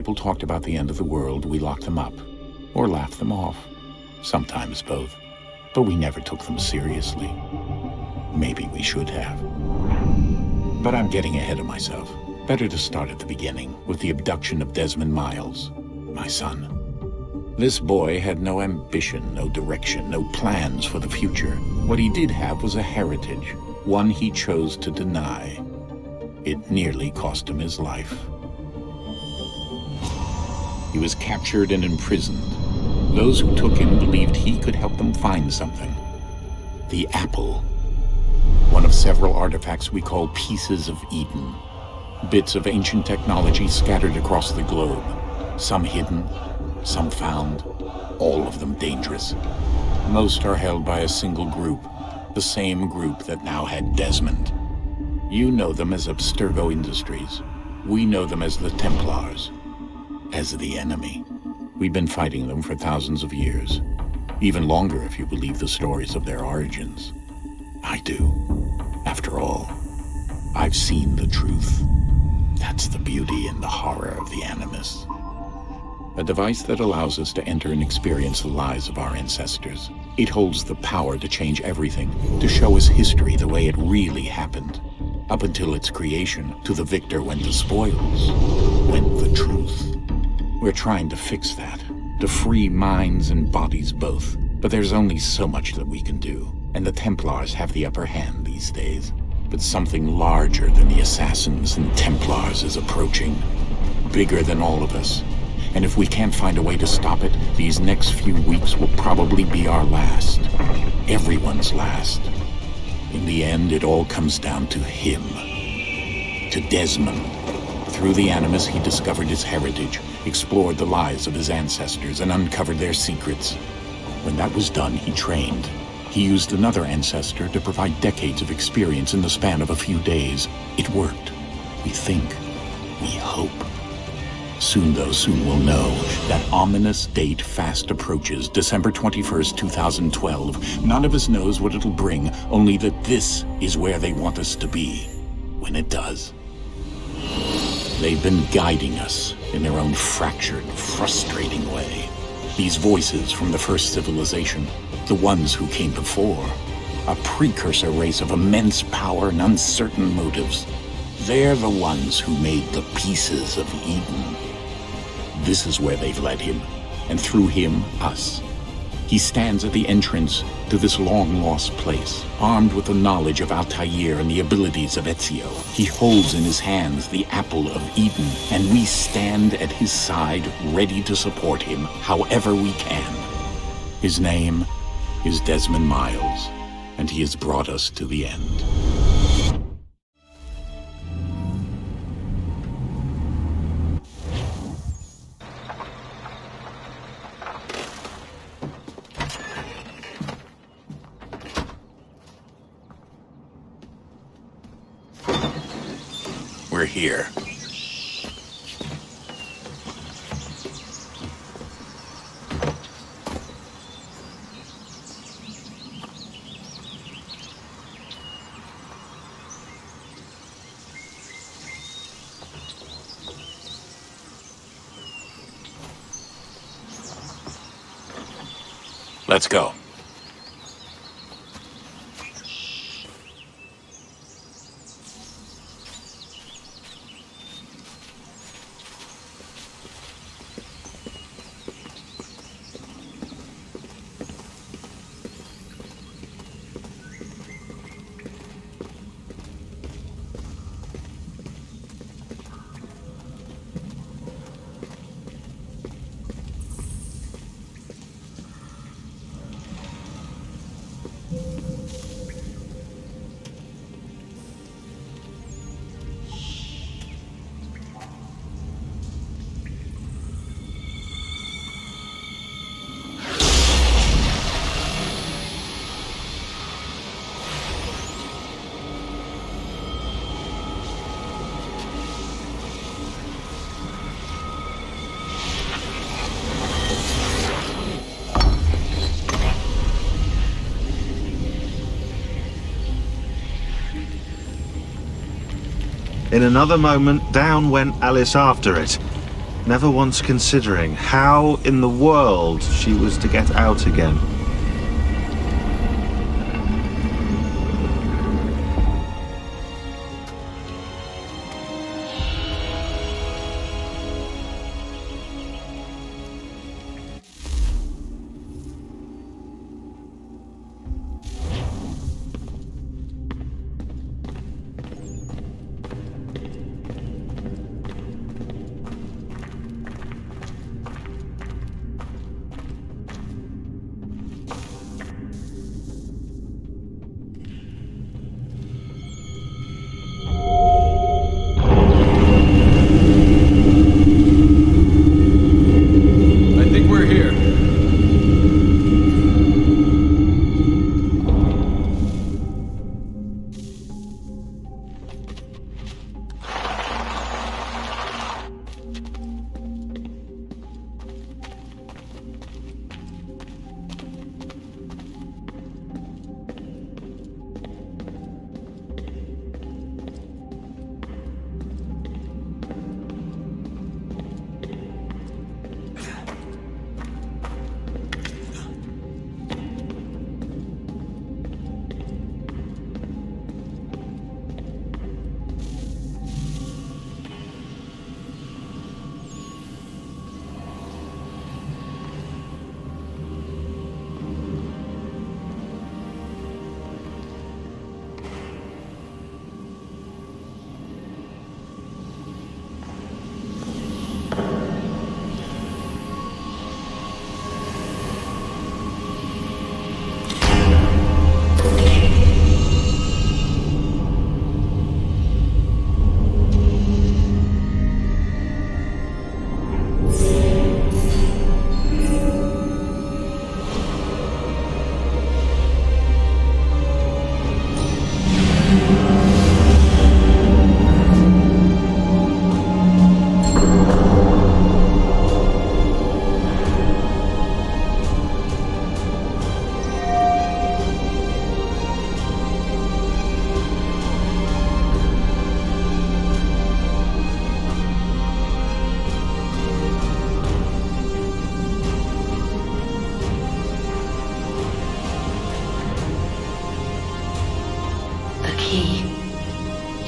People talked about the end of the world, we locked them up. Or laughed them off. Sometimes both. But we never took them seriously. Maybe we should have. But I'm getting ahead of myself. Better to start at the beginning, with the abduction of Desmond Miles, my son. This boy had no ambition, no direction, no plans for the future. What he did have was a heritage, one he chose to deny. It nearly cost him his life. He was captured and imprisoned. Those who took him believed he could help them find something. The apple. One of several artifacts we call pieces of Eden. Bits of ancient technology scattered across the globe. Some hidden, some found, all of them dangerous. Most are held by a single group, the same group that now had Desmond. You know them as Abstergo Industries. We know them as the Templars. As the enemy. We've been fighting them for thousands of years. Even longer if you believe the stories of their origins. I do. After all, I've seen the truth. That's the beauty and the horror of the Animus. A device that allows us to enter and experience the lives of our ancestors. It holds the power to change everything, to show us history the way it really happened. Up until its creation, to the victor went the spoils, went the truth. We're trying to fix that, to free minds and bodies both. But there's only so much that we can do, and the Templars have the upper hand these days. But something larger than the Assassins and Templars is approaching, bigger than all of us. And if we can't find a way to stop it, these next few weeks will probably be our last. Everyone's last. In the end, it all comes down to him. To Desmond. Through the Animus, he discovered his heritage, explored the lives of his ancestors, and uncovered their secrets. When that was done, he trained. He used another ancestor to provide decades of experience in the span of a few days. It worked. We think. We hope. Soon, though, soon we'll know. That ominous date fast approaches, December 21st, 2012. None of us knows what it'll bring, only that this is where they want us to be, when it does. They've been guiding us in their own fractured, frustrating way. These voices from the first civilization, the ones who came before, a precursor race of immense power and uncertain motives. They're the ones who made the pieces of Eden. This is where they've led him, and through him, us. He stands at the entrance to this long-lost place, armed with the knowledge of Altair and the abilities of Ezio. He holds in his hands the apple of Eden, and we stand at his side, ready to support him however we can. His name is Desmond Miles, and he has brought us to the end. We're here. Let's go. In another moment, down went Alice after it. never once considering how in the world she was to get out again.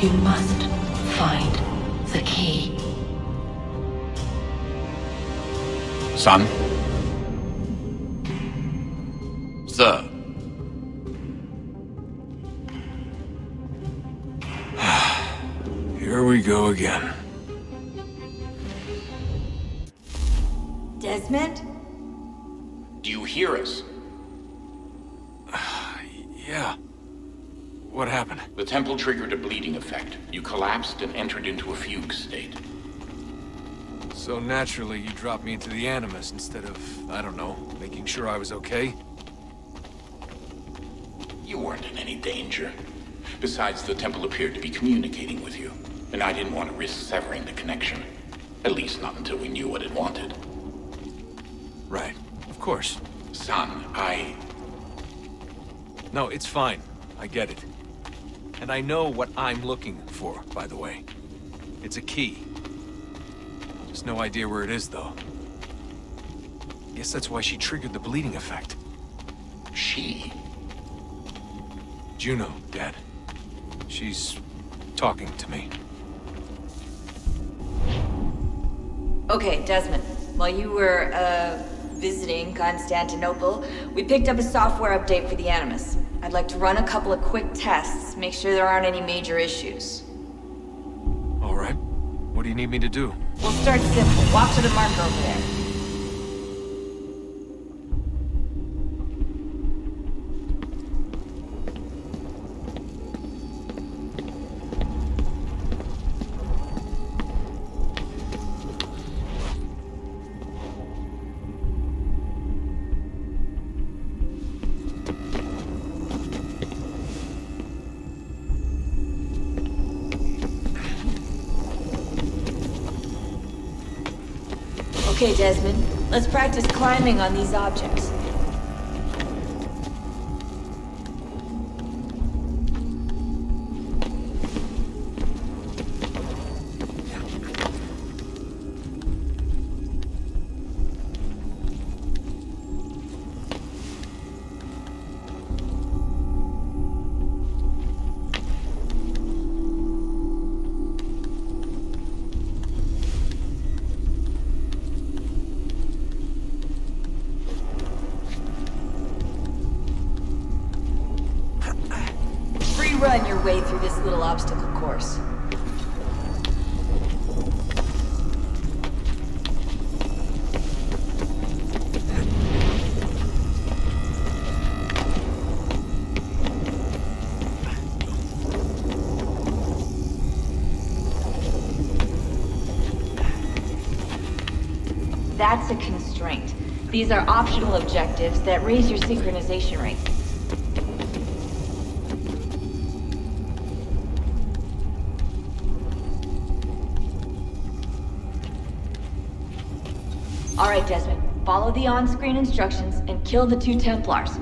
You must find the key. Son? Sir. Here we go again. Desmond? Do you hear us? Yeah. What happened? The temple triggered a bleeding effect. You collapsed and entered into a fugue state. So naturally, you dropped me into the Animus instead of, I don't know, making sure I was okay? You weren't in any danger. Besides, the temple appeared to be communicating with you, and I didn't want to risk severing the connection. At least not until we knew what it wanted. Right. Of course. Son, No, it's fine. I get it. And I know what I'm looking for, by the way. It's a key. Just no idea where it is, though. Guess that's why she triggered the bleeding effect. She? Juno, Dad. She's talking to me. Okay, Desmond. While you were, visiting Constantinople, we picked up a software update for the Animus. I'd like to run a couple of quick tests, make sure there aren't any major issues. All right. What do you need me to do? We'll start simple. Walk to the marker over there. Okay, Desmond. Let's practice climbing on these objects. our way through this little obstacle course. That's a constraint. These are optional objectives that raise your synchronization rate. Alright, Desmond. Follow the on-screen instructions and kill the 2 Templars.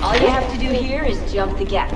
All you have to do here is jump the gap.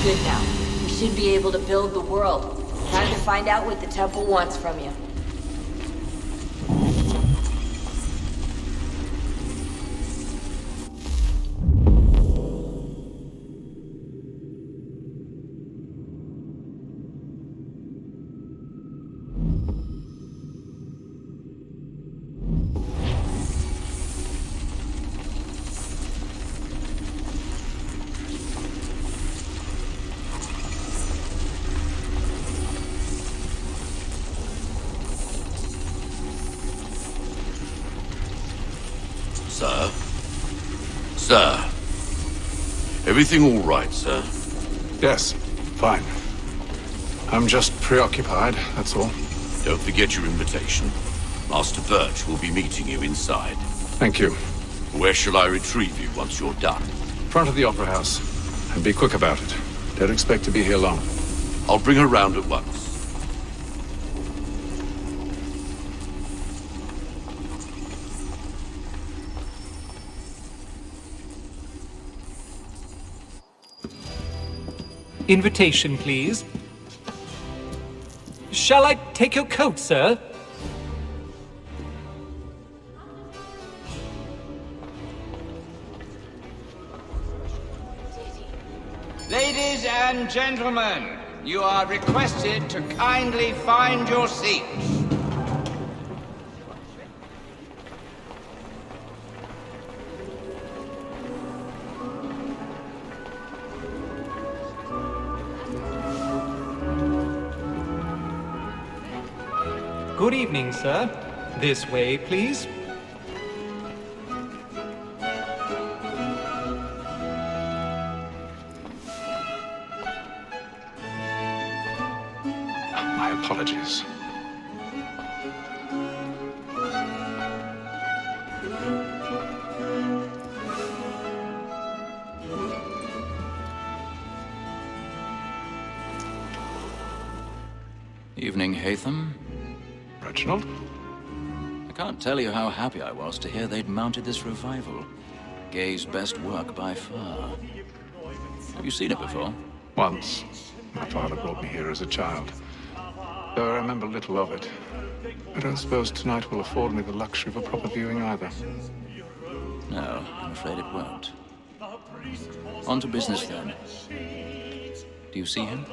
good now. We should be able to build the world. Time to find out what the temple wants from you. Sir? Sir? Everything all right, sir? Yes, fine. I'm just preoccupied, that's all. Don't forget your invitation. Master Birch will be meeting you inside. Thank you. Where shall I retrieve you once you're done? Front of the Opera House. And be quick about it. Don't expect to be here long. I'll bring her round at once. Invitation, please. Shall I take your coat, sir? Ladies and gentlemen, you are requested to kindly find your seats. Good evening, sir. This way, please. My apologies. Evening, Haytham. Reginald? I can't tell you how happy I was to hear they'd mounted this revival. Gay's best work by far. Have you seen it before? Once. My father brought me here as a child. Though I remember little of it. I don't suppose tonight will afford me the luxury of a proper viewing either. No, I'm afraid it won't. On to business then. Do you see him?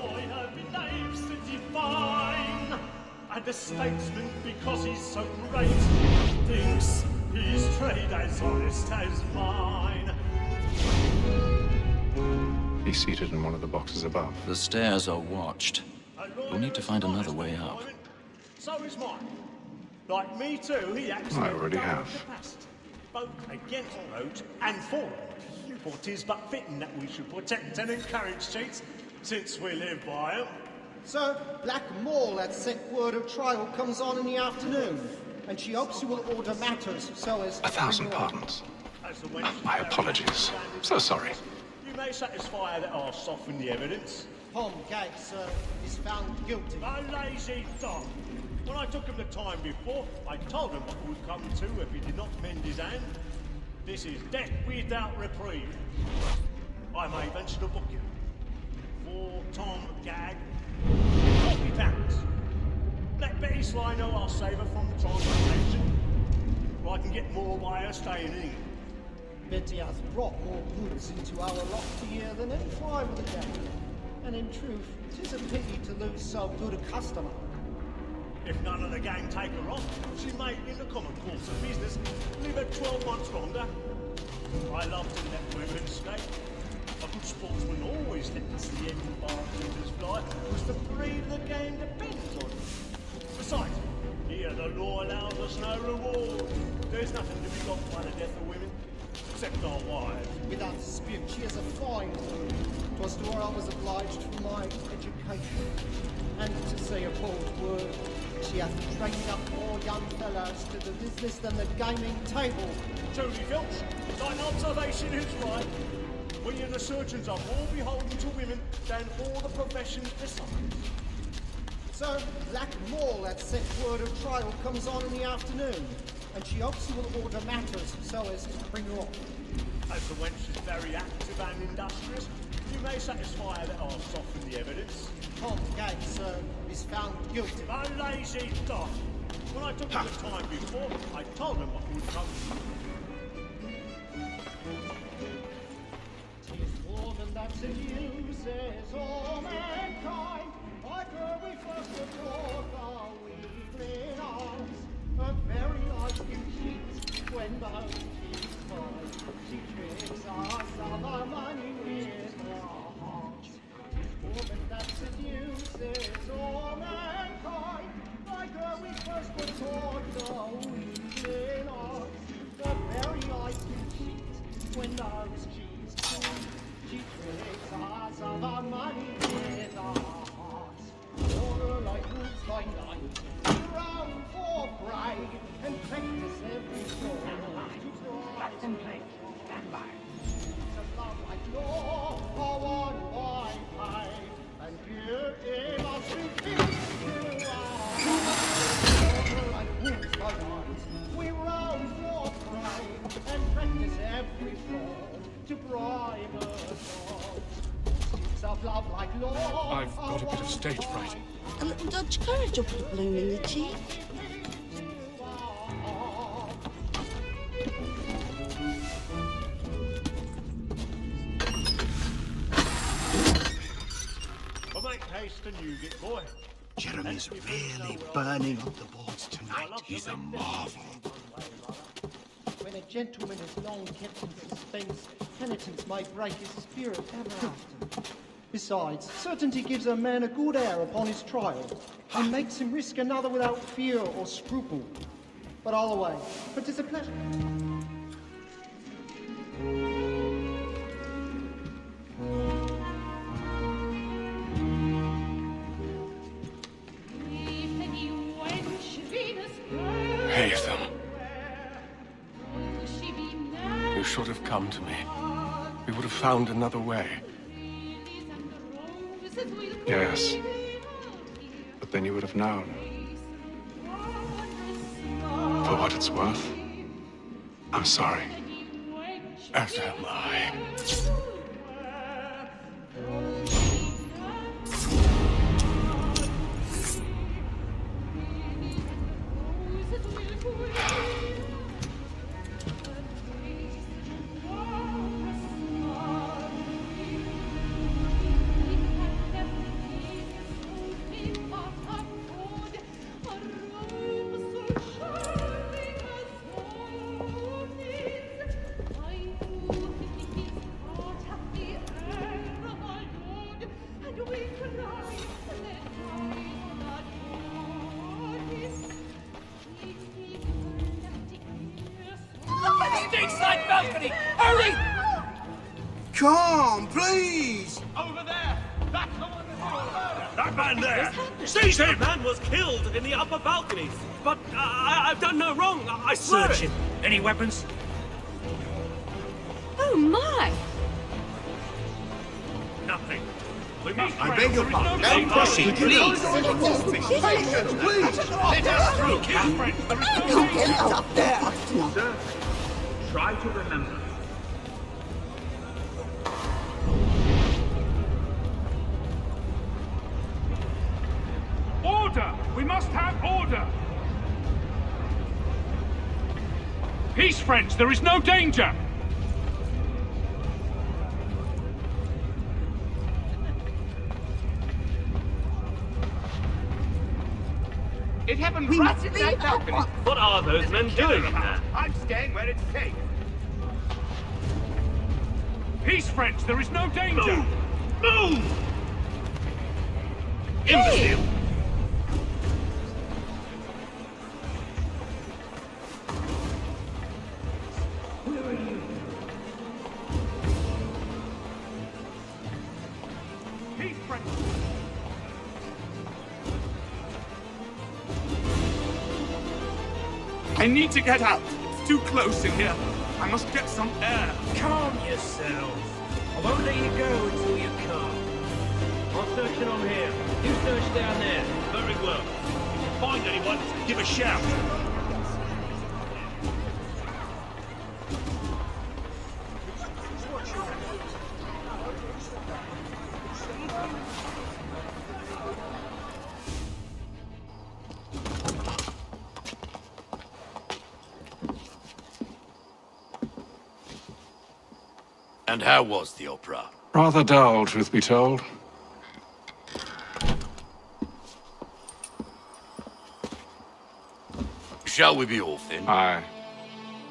And a statesman because he's so great thinks his trade as honest as mine. He's seated in one of the boxes above. The stairs are watched. We'll need to find another way up. So is mine. Like me too, he acts I already have. both against vote and for it. For 'tis but fitting that we should protect and encourage cheats, since we live by 'em. Sir, Black Mall at set word of trial comes on in the afternoon, and she hopes you will order matters so as... 1,000 pardons. My apologies. So sorry. You may satisfy that I'll soften the evidence. Tom Gag, sir, is found guilty. A lazy dog. When I took him the time before, I told him what would come to if he did not mend his hand. This is death without reprieve. I may venture to book you. For Tom Gag, £40. Let Betty Sly know I'll save her from transportation. Or I can get more by her staying in England. Betty has brought more goods into our loft a year than any 5 of the gang. And in truth, 'tis a pity to lose so good a customer. If none of the gang take her on, she may, in the common course of business, live her 12 months longer. I love to let women escape. A good sportsman always lets the end bartenders fly, because the breed of the game depends on it. Besides, here the law allows us no reward. There's nothing to be got by the death of women, except our wives. Without dispute, she is a fine woman. 'Twas to her I was obliged for my education. And to say a bold word, she hath trained up more young fellows to the business than the gaming table. Truly, Filch, thine observation is right. We and the surgeons are more beholden to women than all the professions besides. So, Black Mall at set word of trial comes on in the afternoon, and she hopes you will order matters so as to bring her on. As the wench is very active and industrious, You may satisfy that I'll soften the evidence. Tom Gates, sir, is found guilty. A lazy dog. When I took the time before, I told him what would come. Tis woman that seduces all mankind. Like her we first adore the weakling arms. Her very life you cheat when the hope is high. She tricks us of our money with her heart. Woman that seduces all mankind. Like her we first were taught the weakling arms. The very life you cheat when those cheats come. She tricks us of our money with our hearts. Order like wolves by night, round for pride, and practice every soul to rise and play. To love like law, or one by five, and beauty must be filled to our order like wolves by night, we round for pride, and practice every fall to bribe us all. Of love like law. I've got a bit of stage fright. A little Dutch courage will put a bloom in the cheek. I'll make haste and you get boy. Jeremy's really burning up the boards tonight. He's a marvel. When a gentleman is long kept in suspense, penitence may break his spirit ever after. Besides, certainty gives a man a good air upon his trial, and makes him risk another without fear or scruple. But all the way, but 'tis a pleasure. Haytham. You should have come to me. We would have found another way. Yes. But then you would have known. For what it's worth, I'm sorry. As am I. Stateside balcony! Hurry! Come, please! Over there! That's the one that's all murder! That man there! Seize him! The man was killed in the upper balconies. But I've done no wrong. I swear Search it. him! Any weapons? Oh my! Nothing. We must I beg your pardon. Don't proceed, please. Patience, please. Let us through! Kill friends! There is no Can't danger! get up there! Sir, try to remember. Order! We must have order! Peace, friends! There is no danger! It happened right in that balcony! What are those men doing in there? I'm staying where it's safe. Peace, friends! There is no danger! Move! Hey! Peace, friends! I need to get out. It's too close in here. I must get some air. Calm yourself. I won't let you go until you come. I'm searching on here. You search down there. Very well. If you find anyone, give a shout. And how was the opera? Rather dull, truth be told. Shall we be off then? Aye.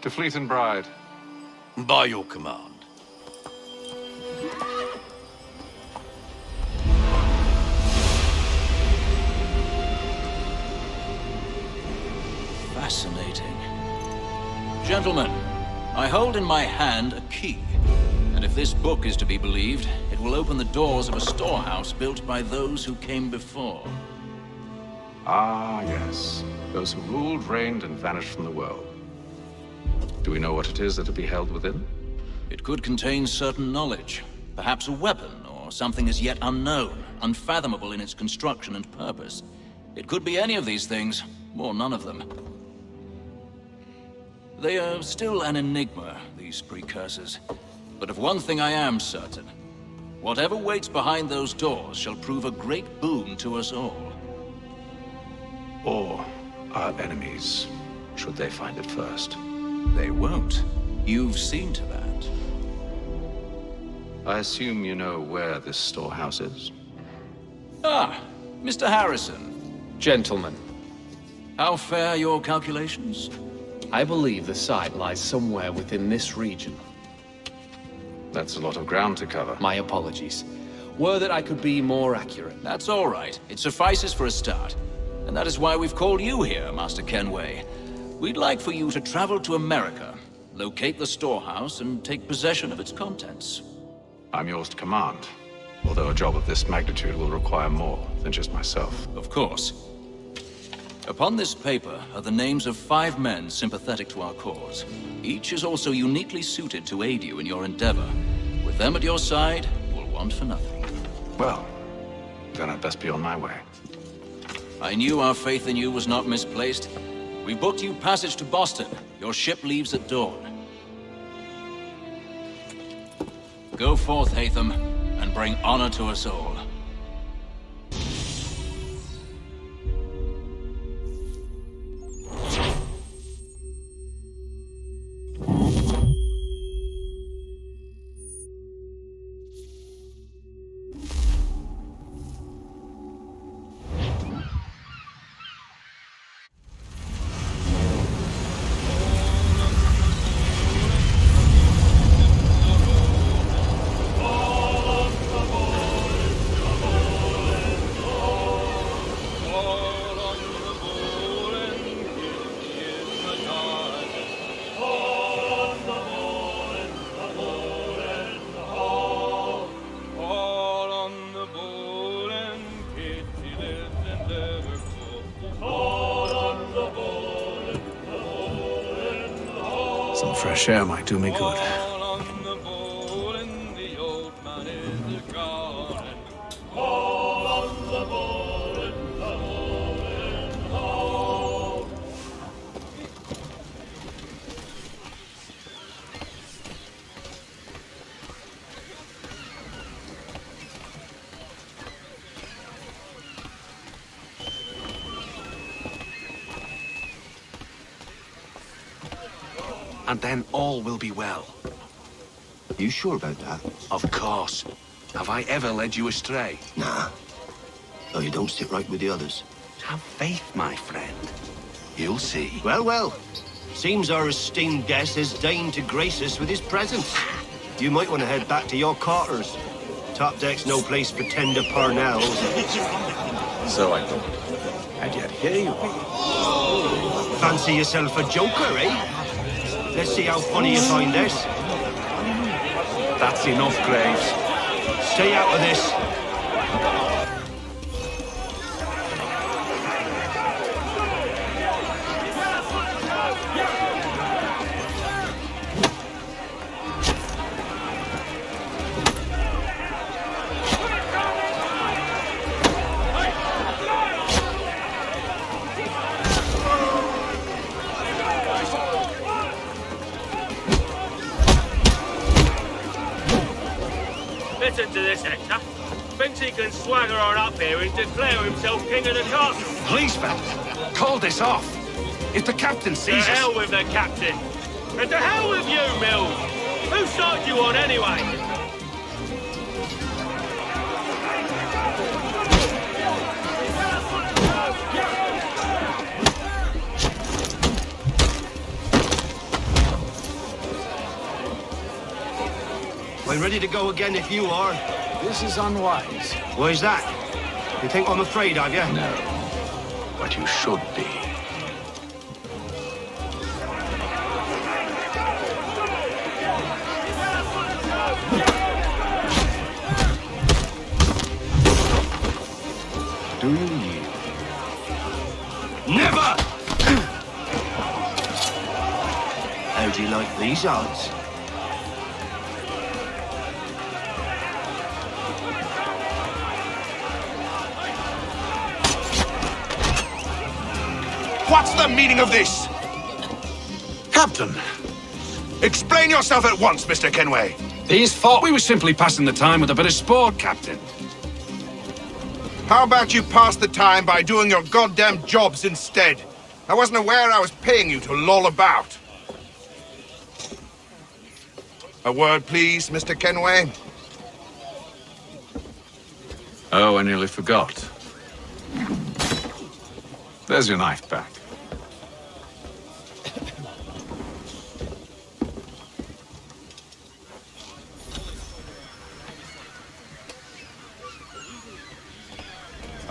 To Fleet and Bride. By your command. Fascinating. Gentlemen, I hold in my hand a key. And if this book is to be believed, it will open the doors of a storehouse built by those who came before. Ah, yes. Those who ruled, reigned, and vanished from the world. Do we know what it is that will be held within? It could contain certain knowledge. Perhaps a weapon, or something as yet unknown, unfathomable in its construction and purpose. It could be any of these things, or none of them. They are still an enigma, these precursors. But of one thing I am certain. Whatever waits behind those doors shall prove a great boon to us all. Or our enemies, should they find it first. They won't. You've seen to that. I assume you know where this storehouse is? Ah, Mr. Harrison. Gentlemen. How fare your calculations? I believe the site lies somewhere within this region. That's a lot of ground to cover. My apologies. Were that I could be more accurate. That's all right. It suffices for a start. And that is why we've called you here, Master Kenway. We'd like for you to travel to America, locate the storehouse, and take possession of its contents. I'm yours to command, although a job of this magnitude will require more than just myself. Of course. Upon this paper are the names of 5 men sympathetic to our cause. Each is also uniquely suited to aid you in your endeavor. With them at your side, you'll want for nothing. Well, then I'd best be on my way. I knew our faith in you was not misplaced. We booked you passage to Boston. Your ship leaves at dawn. Go forth, Haytham, and bring honor to us all. Some fresh air might do me good. And then all will be well. You sure about that? Of course. Have I ever led you astray? Nah. Oh, you don't sit right with the others. Have faith, my friend. You'll see. Well, well. Seems our esteemed guest has deigned to grace us with his presence. You might want to head back to your quarters. Top deck's no place for tender parnells. So I thought. And yet here you are. Fancy yourself a joker, eh? Let's see how funny you find this. That's enough, Graves. Stay out of this. Listen to this, Hector. Thinks he can swagger on up here and declare himself king of the castle. Please, Belt. Call this off. If the captain To sees us... hell with the captain. And to hell with you, Mills. Whose side you on, anyway? I'm ready to go again if you are. This is unwise. Why's that? You think I'm afraid of you? No. But you should be. Do you yield? Never! How do you like these odds? What's the meaning of this? Captain, explain yourself at once, Mr. Kenway. These thought we were simply passing the time with a bit of sport, Captain. How about you pass the time by doing your goddamn jobs instead? I wasn't aware I was paying you to loll about. A word, please, Mr. Kenway. Oh, I nearly forgot. There's your knife back.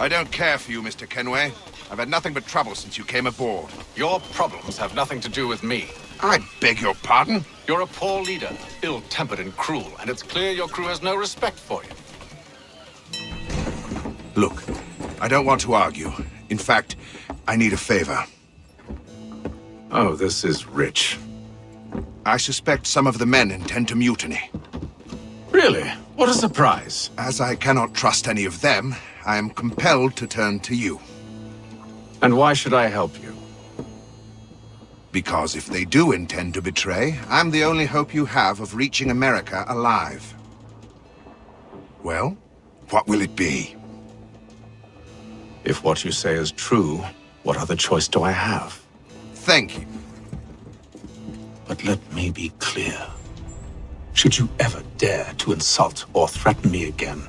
I don't care for you, Mr. Kenway. I've had nothing but trouble since you came aboard. Your problems have nothing to do with me. I beg your pardon? You're a poor leader, ill-tempered and cruel, and it's clear your crew has no respect for you. Look, I don't want to argue. In fact, I need a favor. Oh, this is rich. I suspect some of the men intend to mutiny. Really? What a surprise. As I cannot trust any of them, I am compelled to turn to you. And why should I help you? Because if they do intend to betray, I'm the only hope you have of reaching America alive. Well, what will it be? If what you say is true, what other choice do I have? Thank you. But let me be clear. Should you ever dare to insult or threaten me again,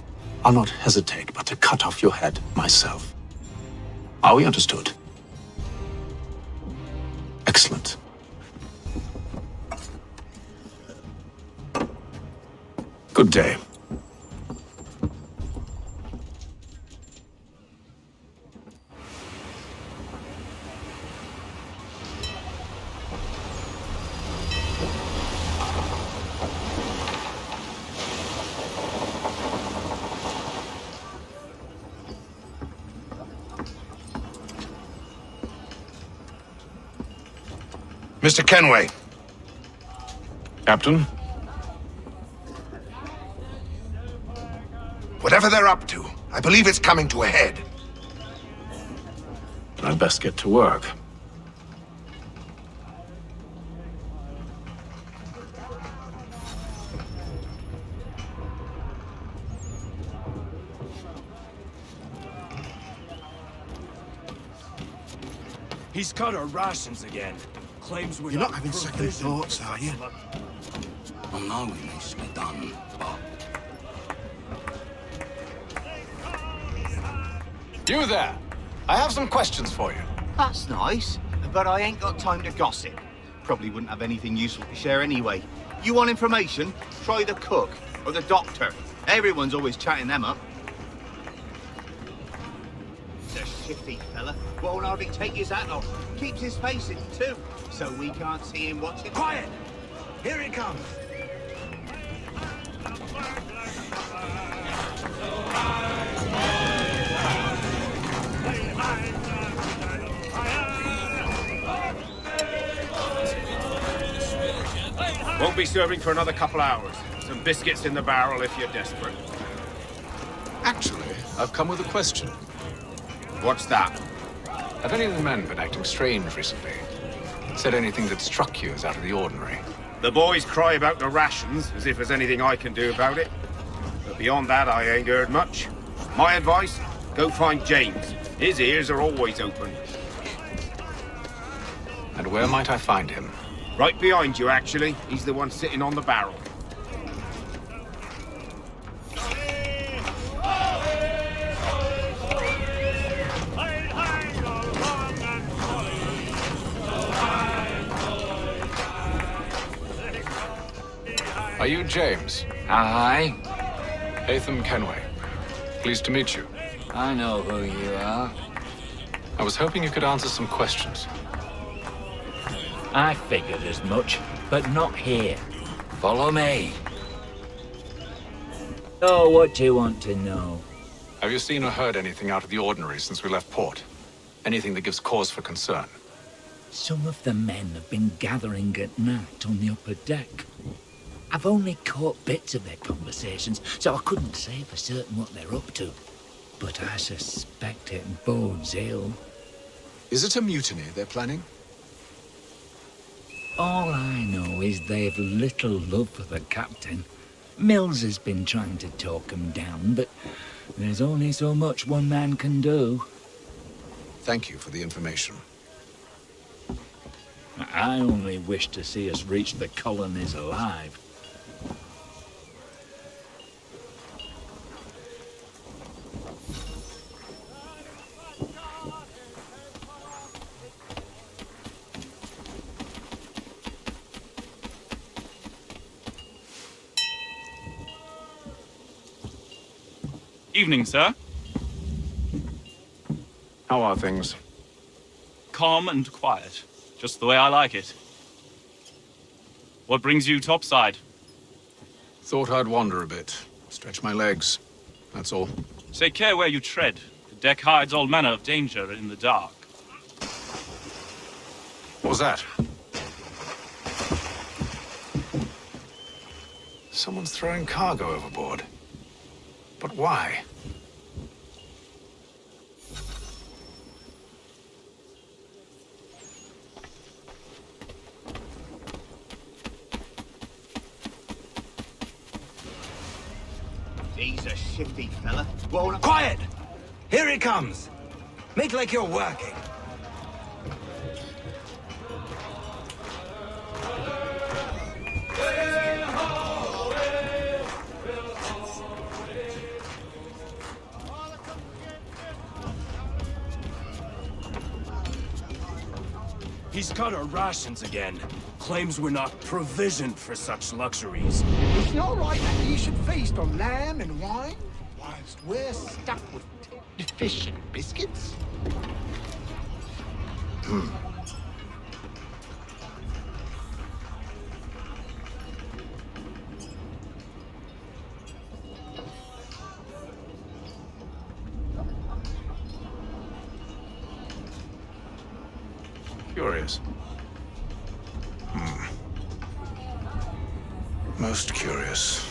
I'll not hesitate but to cut off your head myself. Are we understood? Excellent. Good day. Mr. Kenway. Captain? Whatever they're up to, I believe it's coming to a head. I'd best get to work. He's cut our rations again. Claims we're You're not having second thoughts, are you? Well, no, it needs to be done, but... You there! I have some questions for you. That's nice, but I ain't got time to gossip. Probably wouldn't have anything useful to share anyway. You want information? Try the cook or the doctor. Everyone's always chatting them up. The shifty fella won't hardly take his hat off. Keeps his face in too, so we can't see him watching. Quiet! Here he comes. Won't be serving for another couple hours. Some biscuits in the barrel if you're desperate. Actually, I've come with a question. What's that? Have any of the men been acting strange recently? Said anything that struck you as out of the ordinary? The boys cry about the rations, as if there's anything I can do about it. But beyond that, I ain't heard much. My advice, go find James. His ears are always open. And where might I find him? Right behind you, actually. He's the one sitting on the barrel. Are you James? Aye. Haytham Kenway. Pleased to meet you. I know who you are. I was hoping you could answer some questions. I figured as much, but not here. Follow me. So, what do you want to know? Have you seen or heard anything out of the ordinary since we left port? Anything that gives cause for concern? Some of the men have been gathering at night on the upper deck. I've only caught bits of their conversations, so I couldn't say for certain what they're up to. But I suspect it bodes ill. Is it a mutiny they're planning? All I know is they've little love for the captain. Mills has been trying to talk him down, but there's only so much one man can do. Thank you for the information. I only wish to see us reach the colonies alive. Evening, sir. How are things? Calm and quiet. Just the way I like it. What brings you topside? Thought I'd wander a bit. Stretch my legs. That's all. Take care where you tread. The deck hides all manner of danger in the dark. What was that? Someone's throwing cargo overboard. But why? He's a shifty fella. Well, Quiet! Here he comes. Make like you're working. He's cut our rations again. Claims we're not provisioned for such luxuries. It's not right that he should feast on lamb and wine, whilst we're stuck with fish and biscuits. Curious. Most curious.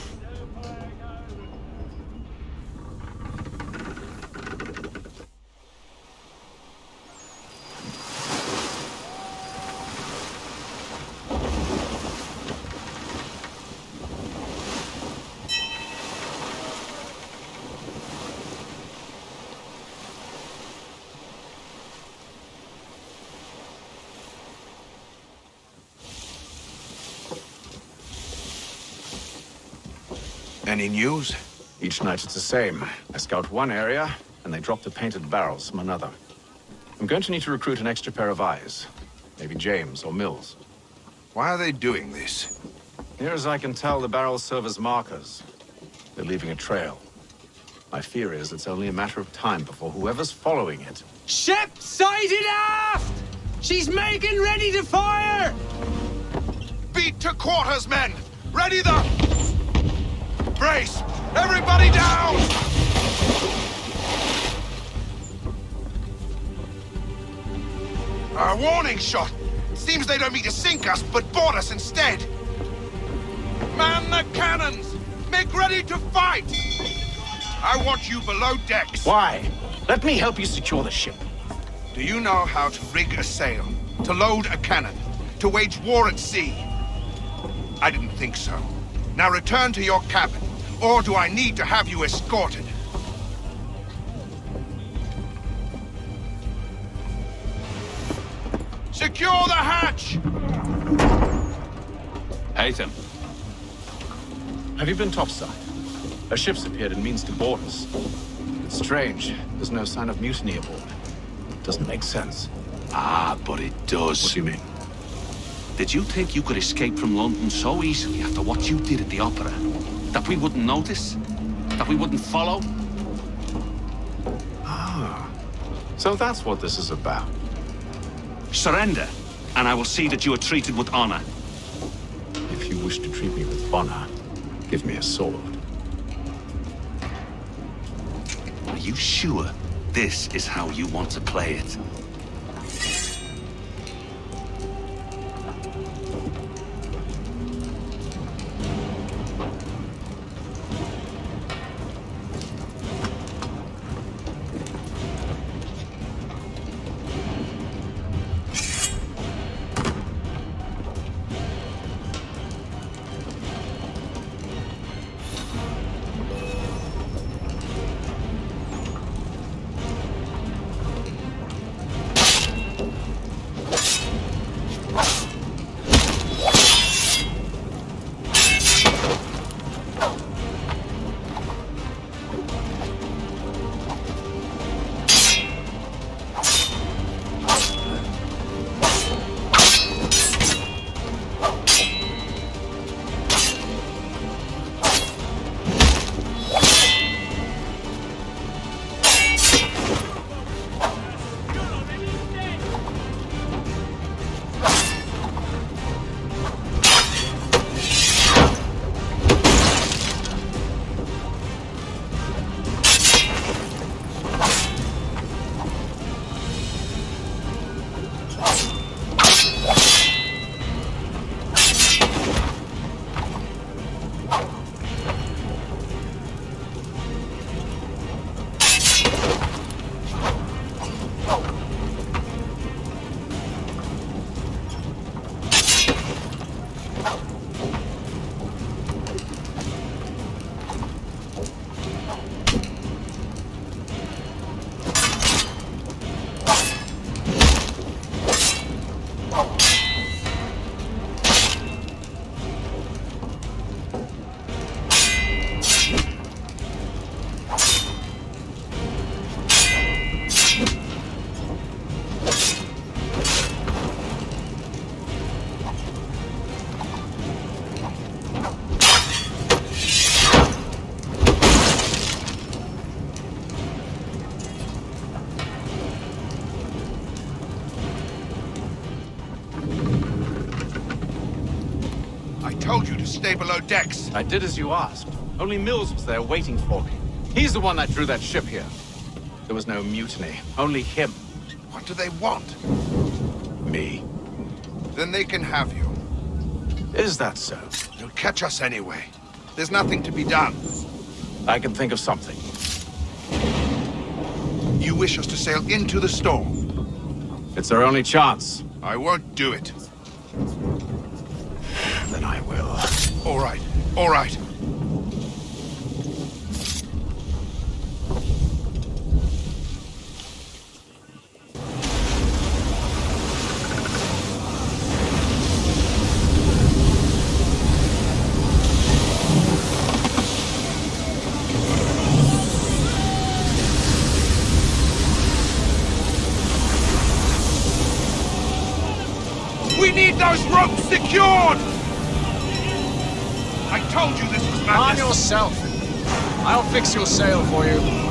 Any news? Each night it's the same. I scout one area, and they drop the painted barrels from another. I'm going to need to recruit an extra pair of eyes. Maybe James or Mills. Why are they doing this? Near as I can tell, the barrels serve as markers. They're leaving a trail. My fear is it's only a matter of time before whoever's following it... Ship sighted aft! She's making ready to fire! Beat to quarters, men! Ready the... Brace! Everybody down! A warning shot! Seems they don't mean to sink us, but board us instead! Man the cannons! Make ready to fight! I want you below decks. Why? Let me help you secure the ship. Do you know how to rig a sail? To load a cannon? To wage war at sea? I didn't think so. Now return to your cabin, or do I need to have you escorted? Secure the hatch! Haytham. Have you been topside? A ship's appeared and means to board us. It's strange. There's no sign of mutiny aboard. Doesn't make sense. Ah, but it does. What do you mean? Did you think you could escape from London so easily after what you did at the opera? That we wouldn't notice? That we wouldn't follow? Ah. So that's what this is about. Surrender, and I will see that you are treated with honor. If you wish to treat me with honor, give me a sword. Are you sure this is how you want to play it? Told you to stay below decks. I did as you asked. Only Mills was there waiting for me. He's the one that drew that ship here. There was no mutiny, only him. What do they want? Me. Then they can have you. Is that so? They'll catch us anyway. There's nothing to be done. I can think of something. You wish us to sail into the storm? It's our only chance. I won't do it. Then I will. All right, all right. We need those ropes secured! I told you this was madness! Arm yourself! I'll fix your sail for you.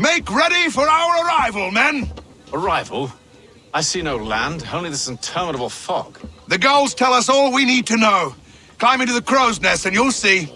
Make ready for our arrival, men! Arrival? I see no land, only this interminable fog. The gulls tell us all we need to know. Climb into the crow's nest and you'll see.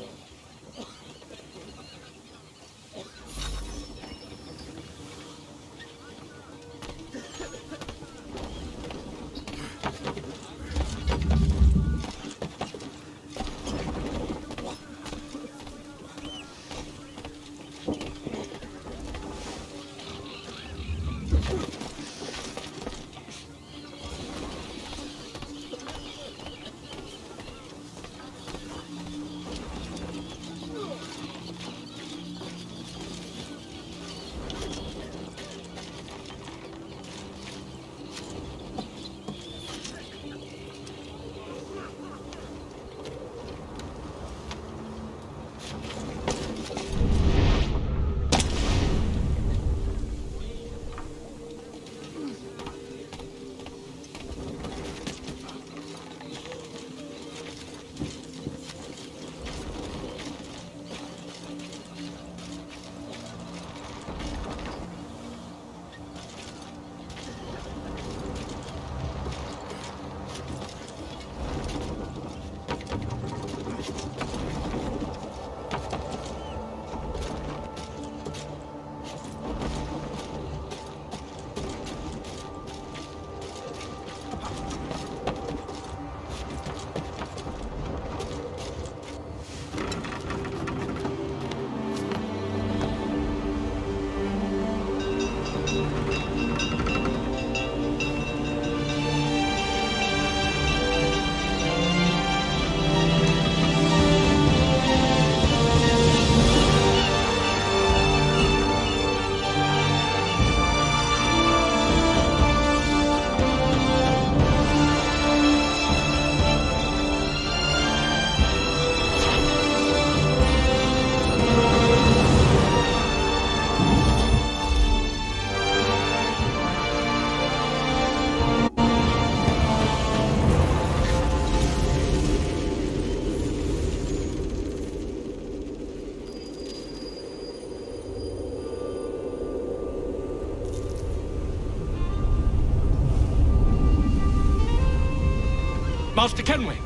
Master Kenway!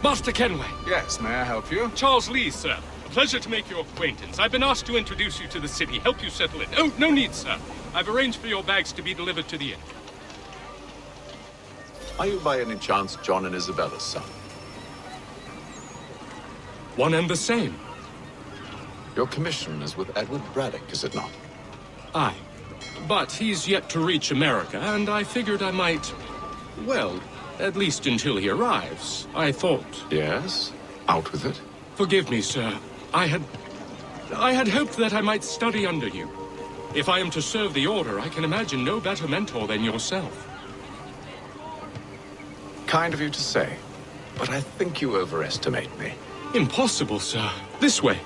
Master Kenway! Yes, may I help you? Charles Lee, sir. A pleasure to make your acquaintance. I've been asked to introduce you to the city, help you settle in. Oh, no need, sir. I've arranged for your bags to be delivered to the inn. Are you by any chance John and Isabella's son? One and the same. Your commission is with Edward Braddock, is it not? Aye. But he's yet to reach America, and I figured I might... well, at least until he arrives, I thought. Yes? Out with it. Forgive me, sir. I had hoped that I might study under you. If I am to serve the Order, I can imagine no better mentor than yourself. Kind of you to say, but I think you overestimate me. Impossible, sir. This way.